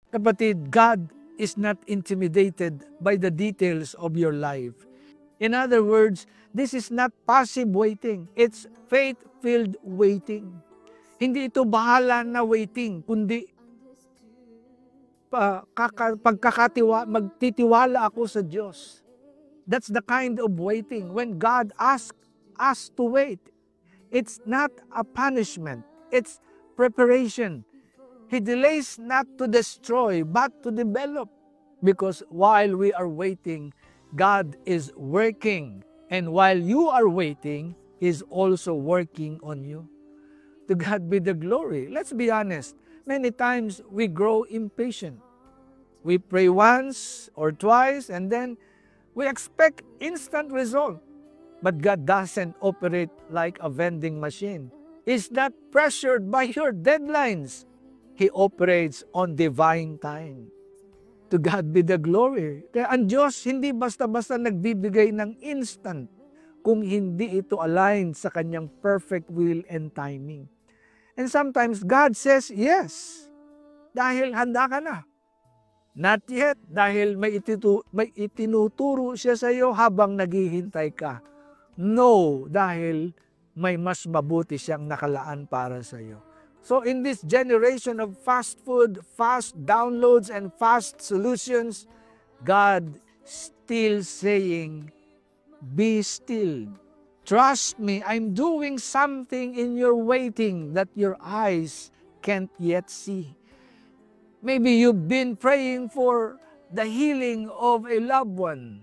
Kapatid, God is not intimidated by the details of your life. In other words, this is not passive waiting. It's faith-filled waiting. Hindi ito bahala na waiting, kundi magtitiwala ako sa Diyos. That's the kind of waiting. When God asks us to wait, it's not a punishment. It's preparation. He delays not to destroy, but to develop. Because while we are waiting, God is working. And while you are waiting, He's also working on you. To God be the glory. Let's be honest. Many times we grow impatient. We pray once or twice and then we expect instant result. But God doesn't operate like a vending machine. He's not pressured by your deadlines. He operates on divine time. To God be the glory. Kaya ang Diyos hindi basta-basta nagbibigay ng instant kung hindi ito aligned sa Kanyang perfect will and timing. And sometimes God says yes, dahil handa ka na. Not yet, dahil may itinuturo siya sa iyo habang naghihintay ka. No, dahil may mas mabuti siyang nakalaan para sa iyo. So in this generation of fast food, fast downloads, and fast solutions, God still saying, be still. Trust me, I'm doing something in your waiting that your eyes can't yet see. Maybe you've been praying for the healing of a loved one,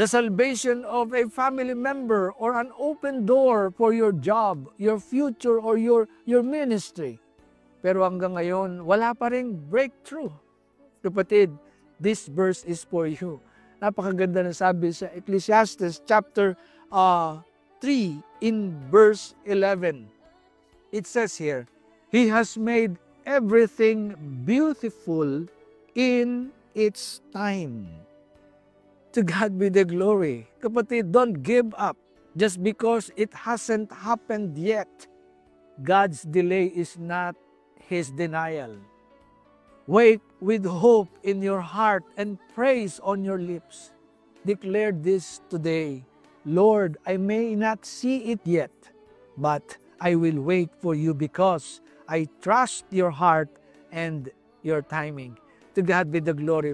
the salvation of a family member, or an open door for your job, your future, or your ministry. Pero hanggang ngayon, wala pa ring breakthrough. Kapatid, this verse is for you. Napakaganda na sabi sa Ecclesiastes chapter 3 in verse 11. It says here, He has made everything beautiful in its time. To God be the glory. Kapatid, don't give up just because it hasn't happened yet. God's delay is not His denial. Wait with hope in your heart and praise on your lips. Declare this today. Lord, I may not see it yet, but I will wait for you because I trust your heart and your timing. To God be the glory.